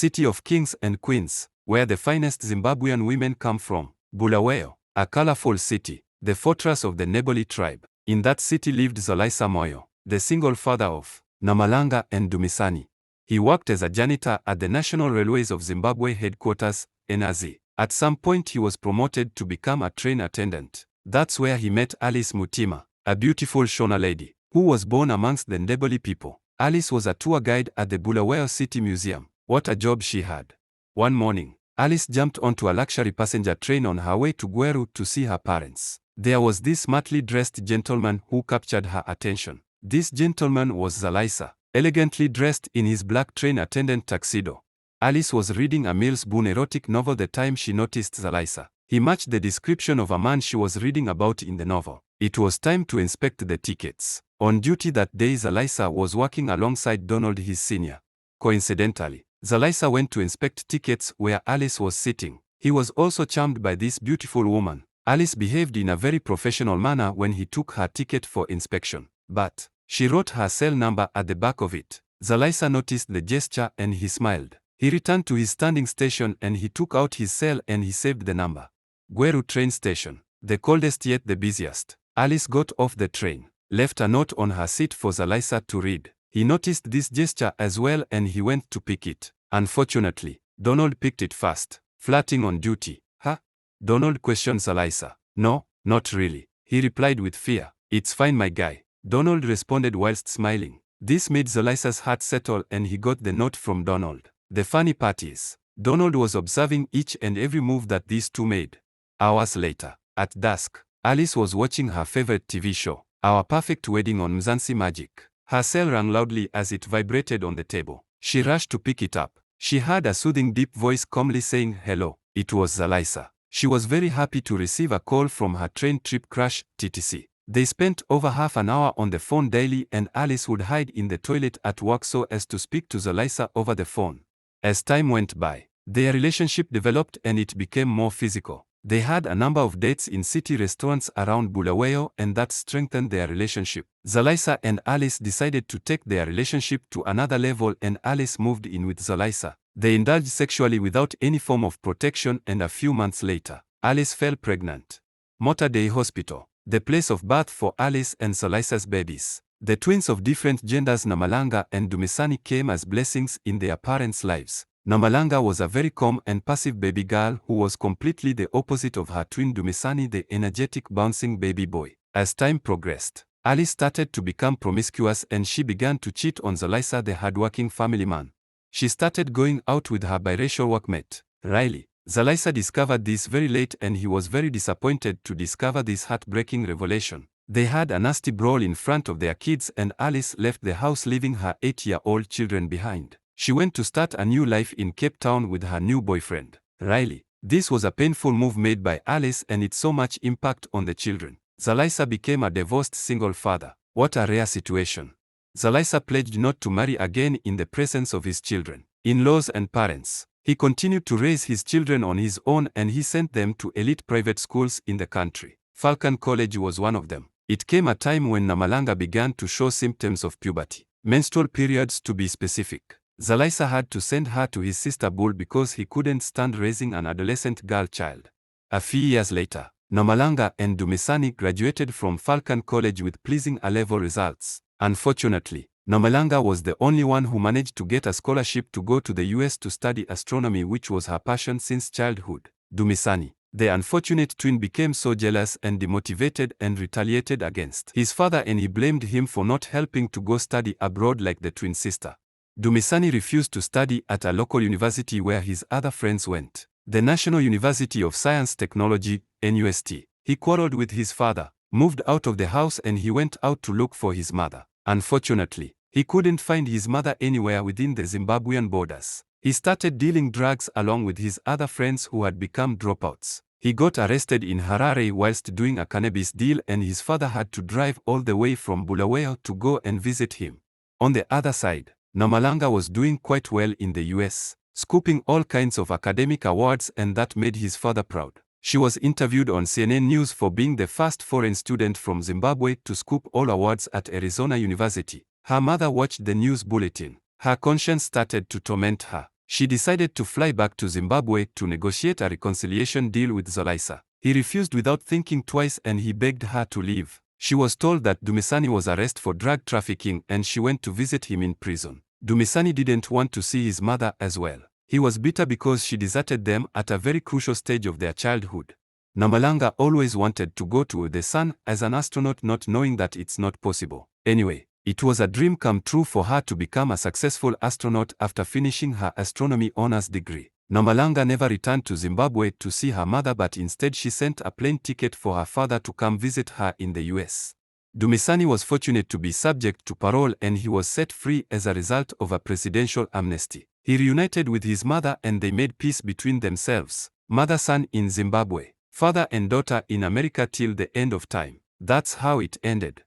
city of kings and queens, where the finest Zimbabwean women come from. Bulawayo, a colorful city, the fortress of the Neboli tribe. In that city lived Zalaisa Moyo, the single father of Namalanga and Dumisani. He worked as a janitor at the National Railways of Zimbabwe headquarters, NRZ. At some point he was promoted to become a train attendant. That's where he met Alice Mutima, a beautiful Shona lady, who was born amongst the Ndebele people. Alice was a tour guide at the Bulawayo City Museum. What a job she had. One morning, Alice jumped onto a luxury passenger train on her way to Gweru to see her parents. There was this smartly dressed gentleman who captured her attention. This gentleman was Zalaisa, elegantly dressed in his black train attendant tuxedo. Alice was reading a Miles Boone erotic novel the time she noticed Zalaisa. He matched the description of a man she was reading about in the novel. It was time to inspect the tickets. On duty that day, Zalaisa was working alongside Donald, his senior. Coincidentally, Zalaisa went to inspect tickets where Alice was sitting. He was also charmed by this beautiful woman. Alice behaved in a very professional manner when he took her ticket for inspection. But she wrote her cell number at the back of it. Zalaisa noticed the gesture and he smiled. He returned to his standing station and he took out his cell and he saved the number. Gweru train station, the coldest yet the busiest. Alice got off the train, left a note on her seat for Zalaisa to read. He noticed this gesture as well and he went to pick it. Unfortunately, Donald picked it first, flirting on duty. Huh? Donald questioned Zalaisa. No, not really, he replied with fear. It's fine, my guy, Donald responded whilst smiling. This made Zalaisa's heart settle and he got the note from Donald. The funny part is, Donald was observing each and every move that these two made. Hours later, at dusk, Alice was watching her favorite TV show, Our Perfect Wedding on Mzansi Magic. Her cell rang loudly as it vibrated on the table. She rushed to pick it up. She heard a soothing deep voice calmly saying hello. It was Zalaisa. She was very happy to receive a call from her train trip crush, TTC. They spent over half an hour on the phone daily and Alice would hide in the toilet at work so as to speak to Zalaisa over the phone. As time went by, their relationship developed and it became more physical. They had a number of dates in city restaurants around Bulawayo and that strengthened their relationship. Zalaisa and Alice decided to take their relationship to another level and Alice moved in with Zalaisa. They indulged sexually without any form of protection and a few months later, Alice fell pregnant. Mater Dei Hospital, the place of birth for Alice and Zalaisa's babies. The twins of different genders Namalanga and Dumisani came as blessings in their parents' lives. Namalanga was a very calm and passive baby girl who was completely the opposite of her twin Dumisani, the energetic bouncing baby boy. As time progressed, Alice started to become promiscuous and she began to cheat on Zalaisa, the hardworking family man. She started going out with her biracial workmate, Riley. Zalaisa discovered this very late and he was very disappointed to discover this heartbreaking revelation. They had a nasty brawl in front of their kids and Alice left the house leaving her 8-year-old children behind. She went to start a new life in Cape Town with her new boyfriend, Riley. This was a painful move made by Alice and it so much impact on the children. Zalaisa became a divorced single father. What a rare situation. Zalaisa pledged not to marry again in the presence of his children, in-laws and parents. He continued to raise his children on his own and he sent them to elite private schools in the country. Falcon College was one of them. It came a time when Namalanga began to show symptoms of puberty, menstrual periods to be specific. Zalaisa had to send her to his sister Bull because he couldn't stand raising an adolescent girl child. A few years later, Namalanga and Dumisani graduated from Falcon College with pleasing A-level results. Unfortunately, Namalanga was the only one who managed to get a scholarship to go to the US to study astronomy, which was her passion since childhood. Dumisani, the unfortunate twin, became so jealous and demotivated and retaliated against his father and he blamed him for not helping to go study abroad like the twin sister. Dumisani refused to study at a local university where his other friends went, the National University of Science Technology, NUST. He quarreled with his father, moved out of the house and he went out to look for his mother. Unfortunately, he couldn't find his mother anywhere within the Zimbabwean borders. He started dealing drugs along with his other friends who had become dropouts. He got arrested in Harare whilst doing a cannabis deal and his father had to drive all the way from Bulawayo to go and visit him. On the other side, Namalanga was doing quite well in the US, scooping all kinds of academic awards and that made his father proud. She was interviewed on CNN News for being the first foreign student from Zimbabwe to scoop all awards at Arizona University. Her mother watched the news bulletin. Her conscience started to torment her. She decided to fly back to Zimbabwe to negotiate a reconciliation deal with Zolaisa. He refused without thinking twice and he begged her to leave. She was told that Dumisani was arrested for drug trafficking and she went to visit him in prison. Dumisani didn't want to see his mother as well. He was bitter because she deserted them at a very crucial stage of their childhood. Namalanga always wanted to go to the sun as an astronaut, not knowing that it's not possible. Anyway, it was a dream come true for her to become a successful astronaut after finishing her astronomy honors degree. Namalanga never returned to Zimbabwe to see her mother, but instead she sent a plane ticket for her father to come visit her in the US. Dumisani was fortunate to be subject to parole and he was set free as a result of a presidential amnesty. He reunited with his mother and they made peace between themselves. Mother-son in Zimbabwe, father and daughter in America till the end of time. That's how it ended.